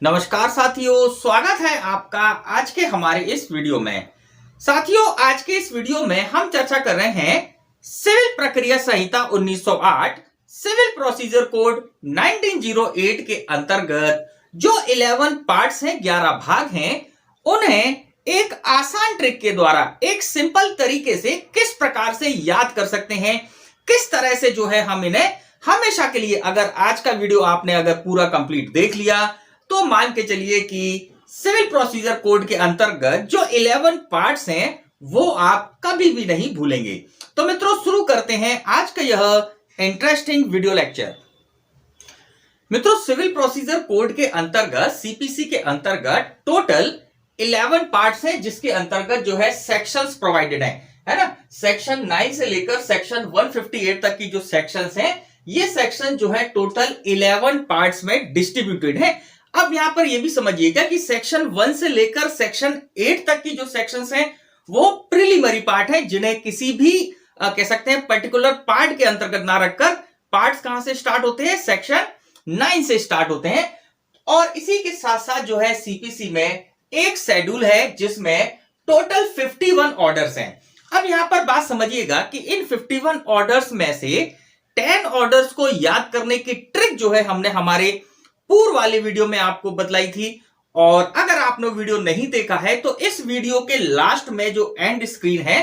नमस्कार साथियों, स्वागत है आपका आज के हमारे इस वीडियो में। साथियों, आज के इस वीडियो में हम चर्चा कर रहे हैं सिविल प्रक्रिया संहिता 1908 सिविल प्रोसीजर कोड 1908 के अंतर्गत जो 11 पार्ट्स हैं, 11 भाग हैं, उन्हें एक आसान ट्रिक के द्वारा एक सिंपल तरीके से किस प्रकार से याद कर सकते हैं, किस तरह से जो है हम इन्हें हमेशा के लिए, अगर आज का वीडियो आपने अगर पूरा कंप्लीट देख लिया तो मान के चलिए कि सिविल प्रोसीजर कोड के अंतर्गत जो 11 पार्ट्स हैं वो आप कभी भी नहीं भूलेंगे। तो मित्रों, शुरू करते हैं आज का यह इंटरेस्टिंग वीडियो लेक्चर। मित्रों, सिविल प्रोसीजर कोड के अंतर्गत सीपीसी के अंतर्गत टोटल 11 पार्ट्स हैं, जिसके अंतर्गत जो है सेक्शंस प्रोवाइडेड है ना। सेक्शन 9 से लेकर सेक्शन 158 तक की जो सेक्शंस हैं, ये सेक्शन जो है टोटल 11 पार्ट्स में डिस्ट्रीब्यूटेड है। अब यहां पर यह भी समझिएगा कि सेक्शन 1 से लेकर सेक्शन 8 तक की जो सेक्शंस हैं वो प्रिलिमिनरी पार्ट है, जिन्हें किसी भी कह सकते हैं पर्टिकुलर पार्ट के अंतर्गत ना रखकर पार्ट्स कहां से स्टार्ट होते हैं, सेक्शन 9 से स्टार्ट होते हैं। और इसी के साथ साथ जो है सीपीसी में एक शेड्यूल है जिसमें टोटल 51 ऑर्डर्स हैं। अब यहां पर बात समझिएगा कि इन 51 ऑर्डर्स में से 10 ऑर्डर्स को याद करने की ट्रिक जो है हमने हमारे पूर्व वाले वीडियो में आपको बतलाई थी। और अगर आपने वीडियो नहीं देखा है तो इस वीडियो के लास्ट में जो एंड स्क्रीन है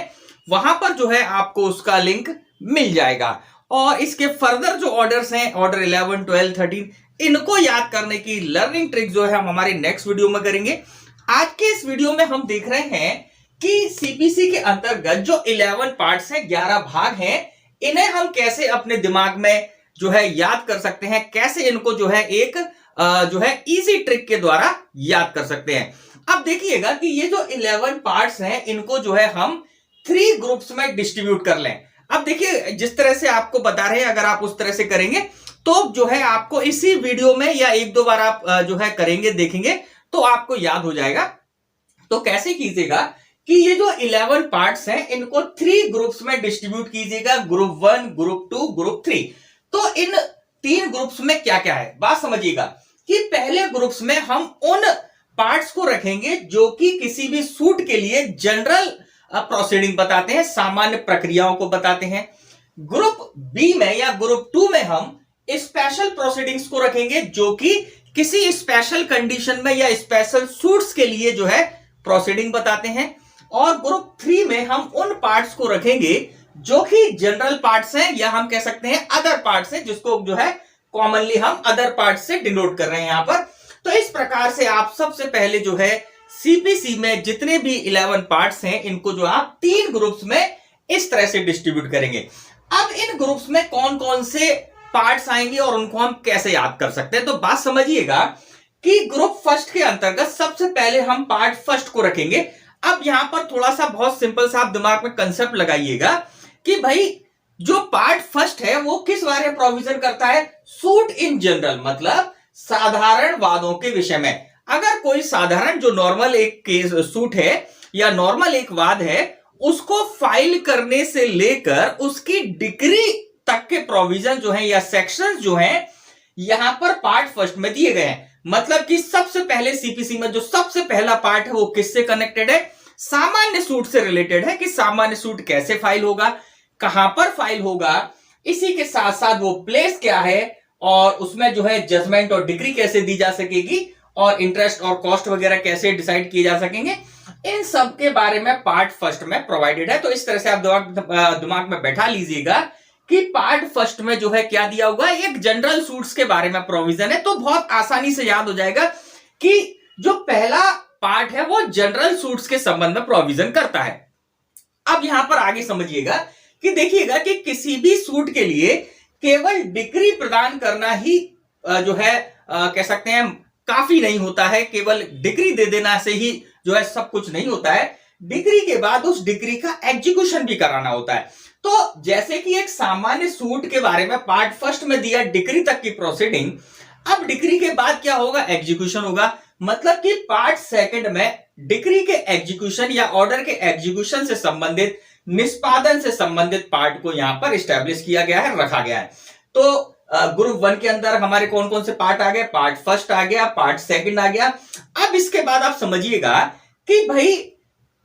वहां पर जो है आपको उसका लिंक मिल जाएगा। और इसके फर्दर जो ऑर्डर्स हैं, ऑर्डर 11, 12, 13, इनको याद करने की लर्निंग ट्रिक जो है हम हमारे नेक्स्ट वीडियो में करेंगे। आज के इस वीडियो में हम देख रहे हैं कि सीपीसी के अंतर्गत जो 11 पार्ट्स हैं, 11 भाग हैं, इन्हें हम कैसे अपने दिमाग में जो है याद कर सकते हैं, कैसे इनको जो है एक जो है इजी ट्रिक के द्वारा याद कर सकते हैं। अब देखिएगा कि ये जो 11 पार्ट्स हैं, इनको जो है हम 3 ग्रुप्स में डिस्ट्रीब्यूट कर लें। अब देखिए, जिस तरह से आपको बता रहे हैं, अगर आप उस तरह से करेंगे तो जो है आपको इसी वीडियो में या 1-2 बार आप जो है करेंगे, देखेंगे तो आपको याद हो जाएगा। तो कैसे कीजिएगा कि ये जो 11 पार्ट्स हैं इनको 3 ग्रुप्स में डिस्ट्रीब्यूट कीजिएगा, ग्रुप 1, ग्रुप 2, ग्रुप 3। तो इन 3 ग्रुप्स में क्या क्या है, बात समझिएगा कि पहले ग्रुप्स में हम उन पार्ट्स को रखेंगे जो कि किसी भी सूट के लिए जनरल प्रोसीडिंग बताते हैं, सामान्य प्रक्रियाओं को बताते हैं। ग्रुप बी में या ग्रुप 2 में हम स्पेशल प्रोसीडिंग्स को रखेंगे जो कि किसी स्पेशल कंडीशन में या स्पेशल सूट्स के लिए जो है प्रोसीडिंग बताते हैं। और ग्रुप 3 में हम उन पार्ट्स को रखेंगे जो कि जनरल पार्ट्स हैं, या हम कह सकते हैं अदर पार्ट्स हैं, जिसको जो है कॉमनली हम अदर पार्ट्स से डिनोट कर रहे हैं यहां पर। तो इस प्रकार से आप सबसे पहले जो है सीपीसी में जितने भी 11 पार्ट्स हैं इनको जो आप 3 ग्रुप्स में इस तरह से डिस्ट्रीब्यूट करेंगे। अब इन ग्रुप्स में कौन कौन से पार्ट्स आएंगे और उनको हम कैसे याद कर सकते हैं, तो बात समझिएगा कि ग्रुप फर्स्ट के अंतर्गत सबसे पहले हम पार्ट फर्स्ट को रखेंगे। अब यहां पर थोड़ा सा बहुत सिंपल सा आप दिमाग में कंसेप्ट लगाइएगा कि भाई जो पार्ट फर्स्ट है वो किस बारे में प्रोविजन करता है, सूट इन जनरल, मतलब साधारण वादों के विषय में। अगर कोई साधारण जो नॉर्मल एक केस सूट है या नॉर्मल एक वाद है, उसको फाइल करने से लेकर उसकी डिग्री तक के प्रोविजन जो है या सेक्शंस जो हैं यहां पर पार्ट फर्स्ट में दिए गए हैं। मतलब कि सबसे पहले सीपीसी में जो सबसे पहला पार्ट है वो किससे कनेक्टेड है, सामान्य सूट से रिलेटेड है कि सामान्य सूट कैसे फाइल होगा, कहां पर फाइल होगा, इसी के साथ साथ वो प्लेस क्या है और उसमें जो है जजमेंट और डिग्री कैसे दी जा सकेगी और इंटरेस्ट और कॉस्ट वगैरह कैसे डिसाइड किए जा सकेंगे, इन सब के बारे में पार्ट फर्स्ट में प्रोवाइडेड है। तो इस तरह से आप दिमाग में बैठा लीजिएगा कि पार्ट फर्स्ट में जो है क्या दिया होगा, एक जनरल सूट्स के बारे में प्रोविजन है। तो बहुत आसानी से याद हो जाएगा कि जो पहला पार्ट है वो जनरल सूट्स के संबंध में प्रोविजन करता है। अब यहां पर आगे समझिएगा कि देखिएगा कि किसी भी सूट के लिए केवल डिग्री प्रदान करना ही जो है कह सकते हैं काफी नहीं होता है। केवल डिग्री दे देना से ही जो है सब कुछ नहीं होता है, डिग्री के बाद उस डिग्री का एग्जीक्यूशन भी कराना होता है। तो जैसे कि एक सामान्य सूट के बारे में पार्ट फर्स्ट में दिया डिग्री तक की प्रोसीडिंग, अब डिग्री के बाद क्या होगा, एग्जीक्यूशन होगा। मतलब कि पार्ट सेकंड में डिग्री के एग्जीक्यूशन या ऑर्डर के एग्जीक्यूशन से संबंधित, निष्पादन से संबंधित पार्ट को यहां पर एस्टैब्लिश किया गया है, रखा गया है। तो ग्रुप 1 के अंदर हमारे कौन कौन से पार्ट आ गए, पार्ट फर्स्ट आ गया, पार्ट सेकंड आ गया। अब इसके बाद आप समझिएगा कि भाई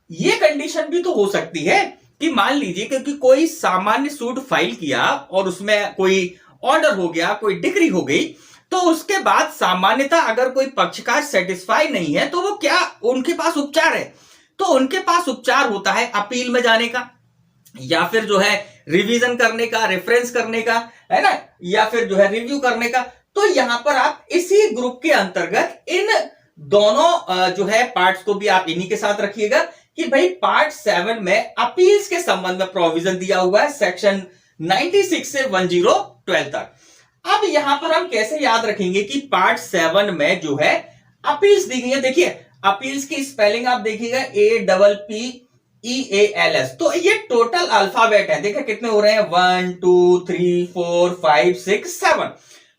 ये कंडीशन भी तो हो सकती है कि मान लीजिए क्योंकि कोई सामान्य सूट फाइल किया और उसमें कोई ऑर्डर हो गया, कोई डिक्री हो गई, तो उसके बाद सामान्यतः अगर कोई पक्षकार सेटिस्फाई नहीं है तो वो क्या, उनके पास उपचार है, तो उनके पास उपचार होता है अपील में जाने का, या फिर जो है रिवीजन करने का, रेफरेंस करने का, है ना, या फिर जो है रिव्यू करने का। तो यहां पर आप इसी ग्रुप के अंतर्गत इन दोनों जो है पार्ट्स को भी आप इन्हीं के साथ रखिएगा कि भाई पार्ट 7 में अपील्स के संबंध में प्रोविजन दिया हुआ है सेक्शन 96 से 1012 तक। अब यहां पर हम कैसे याद रखेंगे कि पार्ट 7 में जो है अपील्स दी गई है। देखिए अपील्स की स्पेलिंग आप देखिएगा APPEALS, तो ये टोटल अल्फाबेट है। देखिए कितने हो रहे हैं, 1 2 3 4 5 6 7,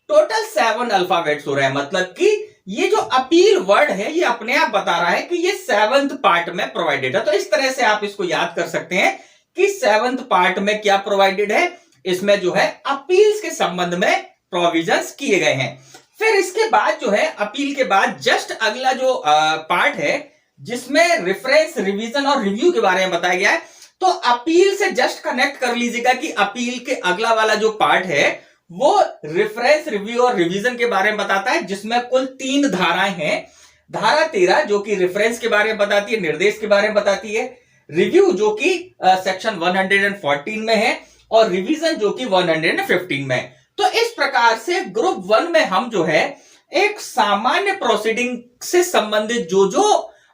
टोटल 7 अल्फाबेट्स हो रहे हैं। मतलब कि ये जो अपील वर्ड है ये अपने आप बता रहा है कि ये 7th पार्ट में प्रोवाइडेड है। तो इस तरह से आप इसको याद कर सकते हैं कि 7th पार्ट में क्या प्रोवाइडेड है, इसमें जो है अपील्स के संबंध में प्रोविजंस किए गए हैं। फिर इसके बाद जो है अपील के बाद जस्ट अगला जो पार्ट है जिसमें रेफरेंस, रिवीजन और रिव्यू के बारे में बताया गया है, तो अपील से जस्ट कनेक्ट कर लीजिएगा कि अपील के अगला वाला जो पार्ट है वो रेफरेंस, रिव्यू और रिवीजन के बारे में बताता है, जिसमें कुल 3 धाराएं हैं। धारा 13 जो कि रेफरेंस के बारे में बताती है, निर्देश के बारे में बताती है, रिव्यू जो कि सेक्शन 114 में है और रिवीजन जो कि 115 में है। तो इस प्रकार से ग्रुप 1 में हम जो है एक सामान्य प्रोसीडिंग से संबंधित जो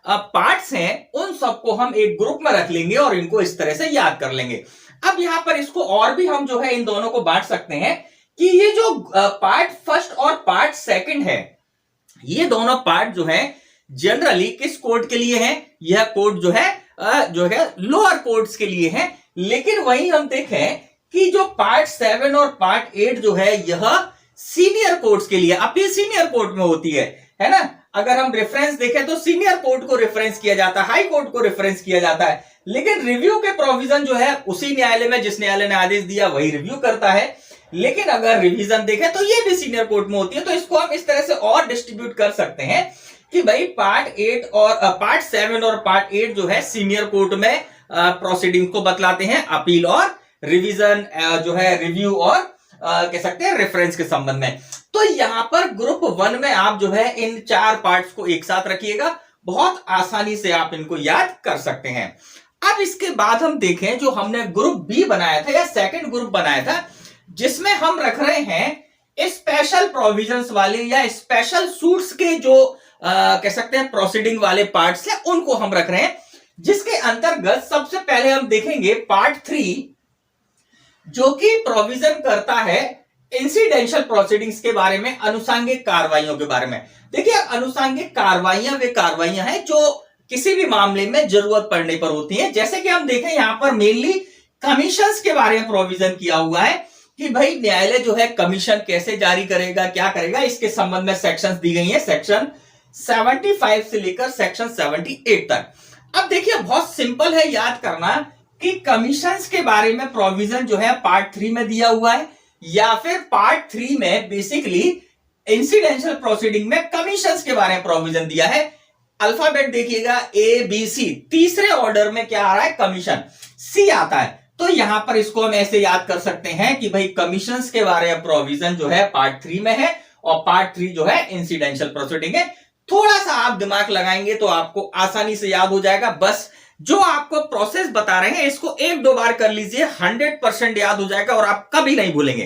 पार्ट्स हैं उन सबको हम एक ग्रुप में रख लेंगे और इनको इस तरह से याद कर लेंगे। अब यहां पर इसको और भी हम जो है इन दोनों को बांट सकते हैं कि ये जो पार्ट फर्स्ट और पार्ट सेकंड है, ये दोनों पार्ट जो है जनरली किस कोड के लिए है, यह कोड जो है लोअर कोर्ट्स के लिए है। लेकिन वहीं हम देखें कि जो पार्ट 7 और पार्ट 8 जो है यह सीनियर कोर्ट्स के लिए, अपील सीनियर कोर्ट में होती है ना। अगर हम रेफरेंस देखें तो सीनियर कोर्ट को रेफरेंस किया जाता है, हाई कोर्ट को रेफरेंस किया जाता है, लेकिन रिव्यू के प्रोविजन जो है उसी न्यायालय में जिस न्यायालय ने आदेश दिया वही रिव्यू करता है। लेकिन अगर रिवीजन देखें तो ये भी सीनियर कोर्ट में होती है। तो इसको हम इस तरह से और डिस्ट्रीब्यूट कर सकते हैं कि भाई पार्ट 8 और पार्ट 7 और पार्ट 8 जो है सीनियर कोर्ट में प्रोसीडिंग को बतलाते हैं, अपील और रिवीजन जो है रिव्यू और कह सकते हैं रेफरेंस के संबंध में। तो यहां पर ग्रुप 1 में आप जो है इन 4 पार्ट्स को एक साथ रखिएगा, बहुत आसानी से आप इनको याद कर सकते हैं। अब इसके बाद हम देखें जो हमने ग्रुप बी बनाया था या सेकंड ग्रुप बनाया था, जिसमें हम रख रहे हैं स्पेशल प्रोविजंस वाले या स्पेशल सूट्स के जो कह सकते हैं प्रोसीडिंग वाले पार्ट्स हैं उनको हम रख रहे हैं, जिसके अंतर्गत सबसे पहले हम देखेंगे पार्ट 3 जो कि प्रोविजन करता है इंसिडेंशियल प्रोसीडिंग्स के बारे में, अनुसांगिक कार्रवाइयों के बारे में। देखिए अनुसांगिक कार्रवाइयां वे कार्रवाइयां हैं जो किसी भी मामले में जरूरत पड़ने पर होती हैं। जैसे कि हम देखें यहां पर मेनली कमीशंस के बारे में प्रोविजन किया हुआ है कि भाई न्यायालय जो है कमीशन कैसे जारी करेगा, क्या करेगा, इसके संबंध में सेक्शंस दी गई हैं, सेक्शन 75 से लेकर सेक्शन 78 तक। अब देखिए बहुत सिंपल है याद करना कि कमीशंस के बारे में प्रोविजन जो है पार्ट 3 में दिया हुआ है, या फिर पार्ट 3 में बेसिकली इंसिडेंशियल प्रोसीडिंग में कमीशंस के बारे में प्रोविजन दिया है। अल्फाबेट देखिएगा ABC, तीसरे ऑर्डर में क्या आ रहा है, कमीशन C आता है। तो यहां पर इसको हम ऐसे याद कर सकते हैं कि भाई कमीशंस के बारे में प्रोविजन जो है पार्ट 3 में है और पार्ट 3 जो है इंसिडेंशियल प्रोसीडिंग है। थोड़ा सा आप दिमाग लगाएंगे तो आपको आसानी से याद हो जाएगा। बस जो आपको प्रोसेस बता रहे हैं इसको 1-2 बार कर लीजिए, 100% याद हो जाएगा और आप कभी नहीं भूलेंगे।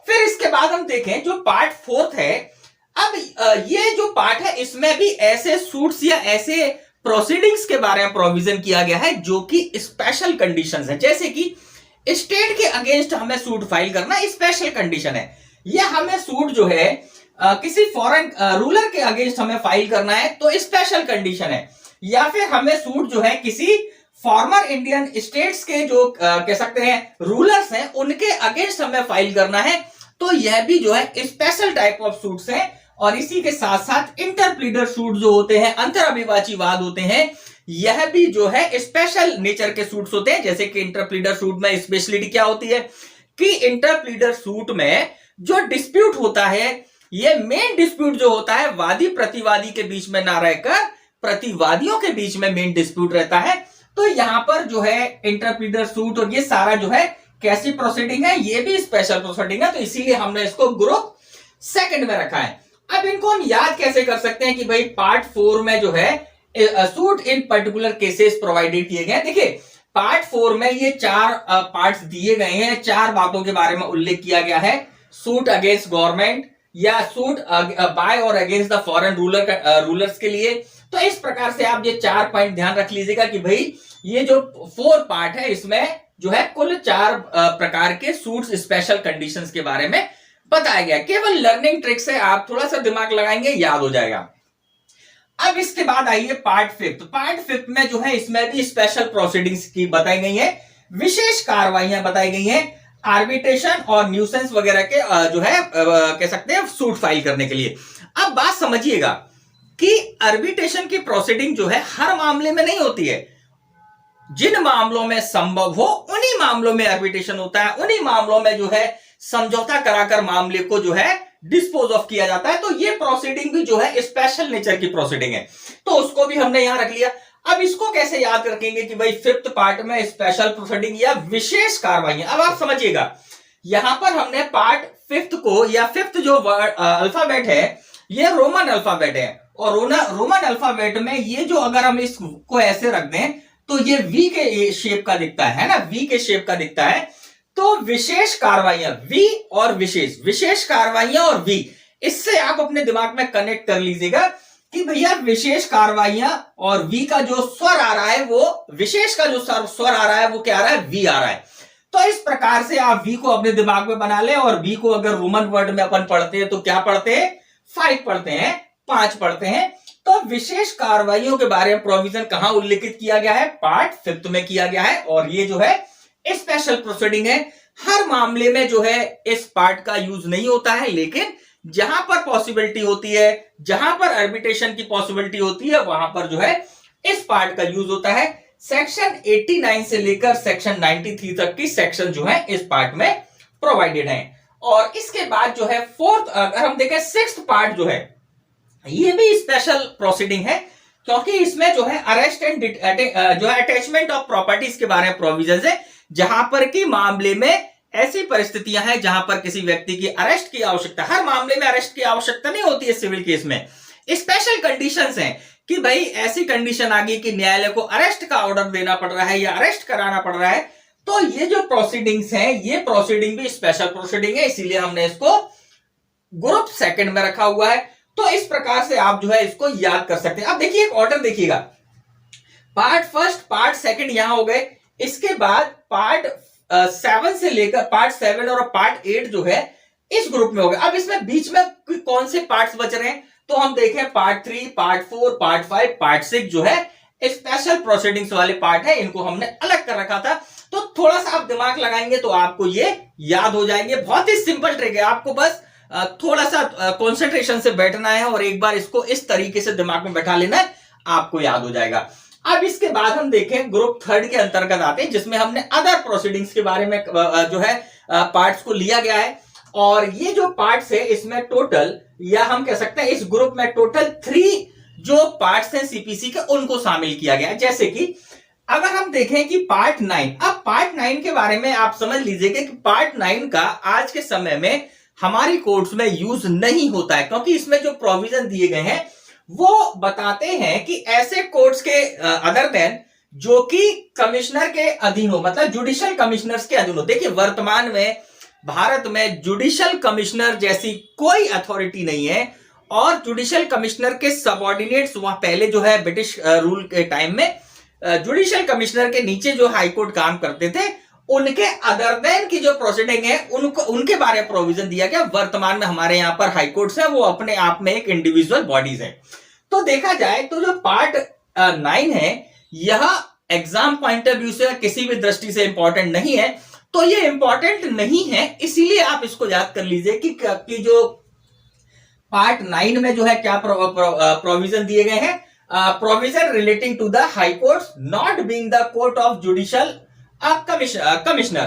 फिर इसके बाद हम देखें जो पार्ट 4 है। अब ये जो पार्ट है इसमें भी ऐसे सूट्स या ऐसे प्रोसीडिंग्स के बारे में प्रोविजन किया गया है जो कि स्पेशल कंडीशंस है। जैसे कि स्टेट के अगेंस्ट हमें सूट फाइल करना स्पेशल कंडीशन है, या हमें सूट जो है किसी फॉरेन रूलर के अगेंस्ट हमें फाइल करना है तो स्पेशल कंडीशन है, या फिर हमें सूट जो है किसी फॉर्मर इंडियन स्टेट्स के जो कह सकते हैं रूलर्स हैं उनके अगेंस्ट हमें फाइल करना है, तो यह भी जो है स्पेशल टाइप ऑफ सूट्स हैं। और इसी के साथ साथ इंटरप्लीडर सूट जो होते हैं, अंतर अभिवाची वाद होते हैं, यह भी जो है स्पेशल नेचर के सूट्स होते हैं। जैसे कि इंटरप्लीडर सूट में स्पेशलिटी क्या होती है कि इंटरप्लीडर सूट में जो डिस्प्यूट होता है, ये मेन डिस्प्यूट जो होता है वादी प्रतिवादी के बीच में ना रहकर प्रतिवादियों के बीच में मेन डिस्प्यूट रहता है। तो यहां पर जो है इंटरप्रीटर सूट और ये सारा जो है कैसी प्रोसीडिंग है, ये भी स्पेशल प्रोसीडिंग है, तो इसीलिए हमने इसको ग्रुप सेकंड में रखा है। अब इनको हम याद कैसे कर सकते हैं कि भाई पार्ट 4 में जो है suit in particular cases provided किए गए हैं। देखिए पार्ट 4 में ये 4 पार्ट्स दिए गए हैं, 4 बातों के बारे में उल्लेख किया गया है। सूट अगेंस्ट गवर्नमेंट या सूट बाय और अगेंस्ट द फॉरेन रूलर्स के लिए। तो इस प्रकार से आप ये 4 पॉइंट ध्यान रख लीजिएगा कि भाई ये जो 4 पार्ट है इसमें जो है कुल 4 प्रकार के सूट्स स्पेशल कंडीशंस के बारे में बताया गया। केवल लर्निंग ट्रिक से आप थोड़ा सा दिमाग लगाएंगे, याद हो जाएगा। अब इसके बाद आइए पार्ट 5। पार्ट 5 में जो है इसमें भी स्पेशल प्रोसीडिंग्स की बताई गई है, विशेष कार्रवाइयां बताई गई हैं आर्बिट्रेशन और न्यूसेंस वगैरह के जो है कह सकते हैं सूट फाइल करने के लिए। अब बात समझिएगा कि आर्बिट्रेशन की प्रोसीडिंग जो है हर मामले में नहीं होती है। जिन मामलों में संभव हो उन्हीं मामलों में आर्बिट्रेशन होता है, उन्हीं मामलों में जो है समझौता कराकर मामले को जो है डिस्पोज ऑफ किया जाता है। तो ये प्रोसीडिंग भी जो है स्पेशल नेचर की प्रोसीडिंग है, तो उसको भी हमने यहां रख लिया। अब इसको कैसे याद रखेंगे कि भाई 5th पार्ट में स्पेशल प्रोसीडिंग या विशेष कार्रवाई। अब आप समझिएगा यहां पर हमने पार्ट 5th को या 5th जो अल्फाबेट है ये रोमन अल्फाबेट है, और रोमन अल्फाबेट में ये जो अगर हम इसको ऐसे रख दें तो ये वी के शेप का दिखता है ना, वी के शेप का दिखता है। तो विशेष कार्रवाइयां वी और विशेष कार्रवाइयां और वी, इससे आप अपने दिमाग में कनेक्ट कर लीजिएगा कि भैया विशेष कार्रवाइयां और वी का जो स्वर आ रहा है वो विशेष का जो स्वर आ रहा है वो क्या आ रहा है, वी आ रहा है। तो इस प्रकार से आप वी को अपने दिमाग में बना ले, और वी को अगर रोमन वर्ड में अपन पढ़ते हैं तो क्या पढ़ते हैं, 5 पढ़ते हैं, 5 पढ़ते हैं। तो विशेष कार्रवाइयों के बारे में प्रोविजन कहां उल्लेखित किया गया है, पार्ट 5th में किया गया है, और ये जो है स्पेशल प्रोसीडिंग है। हर मामले में जो है इस पार्ट का यूज नहीं होता है, लेकिन जहां पर पॉसिबिलिटी होती है, जहां पर आर्बिट्रेशन की पॉसिबिलिटी होती है, वहां पर जो है इस पार्ट का यूज होता है। सेक्शन 89 से लेकर सेक्शन 93 तक की सेक्शन जो है इस पार्ट में प्रोवाइडेड है। और इसके बाद जो है 4th, अगर हम देखें 6th पार्ट जो है ये भी स्पेशल प्रोसीडिंग है, क्योंकि इसमें जो है अरेस्ट एंड जो है अटैचमेंट ऑफ प्रॉपर्टीज के बारे में प्रोविजन है, जहां पर की मामले में ऐसी परिस्थितियां हैं जहां पर किसी व्यक्ति की अरेस्ट की आवश्यकता, हर मामले में अरेस्ट की आवश्यकता नहीं होती है सिविल केस में, स्पेशल कंडीशंस हैं कि भाई ऐसी कंडीशन आ गई कि न्यायालय को अरेस्ट का ऑर्डर देना पड़ रहा है या अरेस्ट कराना पड़ रहा है। तो ये जो प्रोसीडिंग्स हैं ये प्रोसीडिंग भी स्पेशल प्रोसीडिंग है, इसीलिए हमने इसको ग्रुप सेकंड में रखा हुआ है। तो इस प्रकार से आप जो है इसको याद कर सकते हैं। अब देखिए एक ऑर्डर देखिएगा, पार्ट 1st पार्ट 2nd यहां हो गए, इसके बाद पार्ट 7 से लेकर पार्ट 7 और पार्ट 8 जो है इस ग्रुप में हो गए। अब इसमें बीच में कौन से पार्ट्स बच रहे हैं, तो हम देखें पार्ट 3, पार्ट 4, पार्ट 5, पार्ट 6 जो है स्पेशल प्रोसीडिंग्स वाले पार्ट है, इनको हमने अलग कर रखा था। तो थोड़ा सा आप दिमाग लगाएंगे तो आपको ये याद हो जाएंगे। बहुत ही सिंपल ट्रिक है, आपको बस थोड़ा सा कंसंट्रेशन से बैठना है और एक बार इसको इस तरीके से दिमाग में बैठा लेना है, आपको याद हो जाएगा। अब इसके बाद हम देखें ग्रुप 3rd के अंतर्गत आते हैं, जिसमें हमने अदर प्रोसीडिंग्स के बारे में जो है पार्ट्स को लिया गया है। और ये जो पार्ट्स है इसमें टोटल, या हम कह सकते हैं इस ग्रुप में टोटल 3 जो पार्ट्स हैं सीपीसी के उनको शामिल किया गया है। जैसे कि अगर हम देखें कि पार्ट 9, अब पार्ट 9 के बारे में आप समझ लीजिएगा कि पार्ट 9 का आज के समय में हमारी कोर्ट्स में यूज नहीं होता है, क्योंकि इसमें जो प्रोविजन दिए गए हैं वो बताते हैं कि ऐसे कोर्ट्स के अदर देन जो कि कमिश्नर के अधीन हो, मतलब जुडिशियल कमिश्नर्स के अधीन हो। देखिए वर्तमान में भारत में जुडिशियल कमिश्नर जैसी कोई अथॉरिटी नहीं है, और जुडिशियल कमिश्नर के सबऑर्डिनेट्स वहां पहले जो है ब्रिटिश रूल के टाइम में जुडिशियल कमिश्नर के नीचे जो हाईकोर्ट काम करते थे, उनके अदर देन की जो प्रोसीडिंग है उनके बारे में प्रोविजन दिया गया। वर्तमान में हमारे यहाँ पर हाईकोर्ट्स है वो अपने आप में एक इंडिविजुअल बॉडीज है। तो देखा जाए तो जो पार्ट 9 है यह एग्जाम पॉइंट ऑफ व्यू से किसी भी दृष्टि से इंपॉर्टेंट नहीं है, तो ये इंपॉर्टेंट नहीं है, इसीलिए आप इसको याद कर लीजिए कि जो पार्ट 9 में जो है क्या प्रोविजन दिए गए हैं, provision relating to the high court not being the court of judicial commissioner.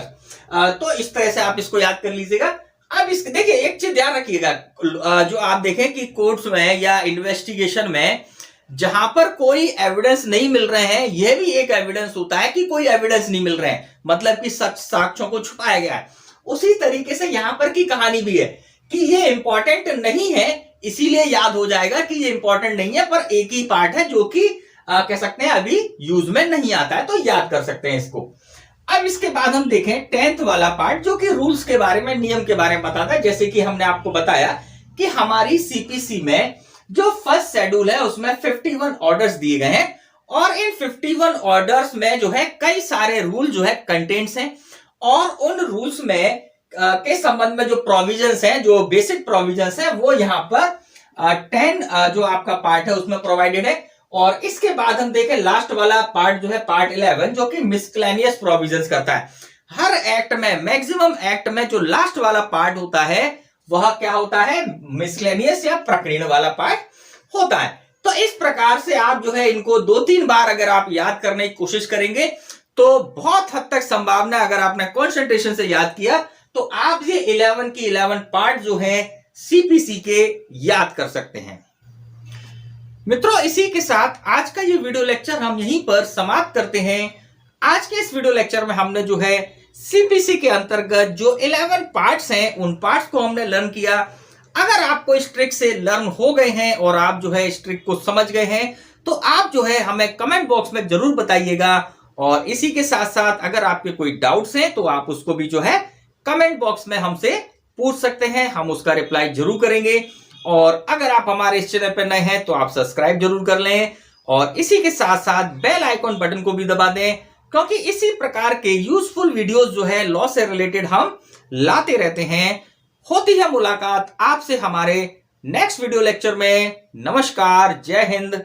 तो इस तरह से आप इसको याद कर लीजिएगा। अब इस देखिए एक चीज ध्यान रखिएगा, जो आप देखें कि कोर्ट्स में या इन्वेस्टिगेशन में जहां पर कोई एविडेंस नहीं मिल रहे हैं, यह भी एक एविडेंस होता है कि कोई एविडेंस नहीं मिल रहे हैं, मतलब कि सच साक्ष्यों को छुपाया गया है। उसी तरीके से यहां पर की कहानी भी है कि ये इंपॉर्टेंट नहीं है, इसीलिए याद हो जाएगा कि ये इंपॉर्टेंट नहीं है, पर एक ही पार्ट है जो कि कह सकते हैं अभी यूज में नहीं आता है, तो याद कर सकते हैं इसको। अब इसके बाद हम देखें 10th वाला पार्ट, जो कि रूल्स के बारे में, नियम के बारे में बताता है। जैसे कि हमने आपको बताया कि हमारी सीपीसी में जो फर्स्ट शेड्यूल है उसमें 51 ऑर्डर्स दिए गए हैं, और इन 51 ऑर्डर्स में जो है कई सारे रूल जो है कंटेंट्स हैं, और उन रूल्स में के संबंध में जो प्रोविजंस हैं, जो बेसिक प्रोविजंस हैं, वो यहाँ पर 10 जो आपका पार्ट है उसमें प्रोवाइडेड है। और इसके बाद हम देखें लास्ट वाला पार्ट जो है पार्ट 11, जो कि मिसक्लेनियस प्रोविजंस करता है। हर एक्ट में, मैक्सिमम एक्ट में जो लास्ट वाला पार्ट होता है वह क्या होता है, मिसक्लेनियस या प्रकरण वाला पार्ट होता है। तो इस प्रकार से आप जो है इनको 2-3 बार अगर आप याद करने की कोशिश करेंगे तो बहुत हद तक संभावना, अगर आपने कंसंट्रेशन से याद किया तो आप ये 11 की 11 पार्ट जो है सीपीसी के याद कर सकते हैं। मित्रों, इसी के साथ आज का ये वीडियो लेक्चर हम यहीं पर समाप्त करते हैं। आज के इस वीडियो लेक्चर में हमने जो है सीपीसी के अंतर्गत जो 11 पार्ट्स हैं उन पार्ट्स को हमने लर्न किया। अगर आपको इस ट्रिक से लर्न हो गए हैं और आप जो है इस ट्रिक को समझ गए हैं तो आप जो है हमें कमेंट बॉक्स में जरूर बताइएगा। और इसी के साथ साथ अगर आपके कोई डाउट्स हैं तो आप उसको भी जो है कमेंट बॉक्स में हमसे पूछ सकते हैं, हम उसका रिप्लाई जरूर करेंगे। और अगर आप हमारे इस चैनल पर नए हैं तो आप सब्सक्राइब जरूर कर लें, और इसी के साथ साथ बेल आइकॉन बटन को भी दबा दें, क्योंकि इसी प्रकार के यूजफुल वीडियोस जो है लॉ से रिलेटेड हम लाते रहते हैं। होती है मुलाकात आपसे हमारे नेक्स्ट वीडियो लेक्चर में। नमस्कार, जय हिंद,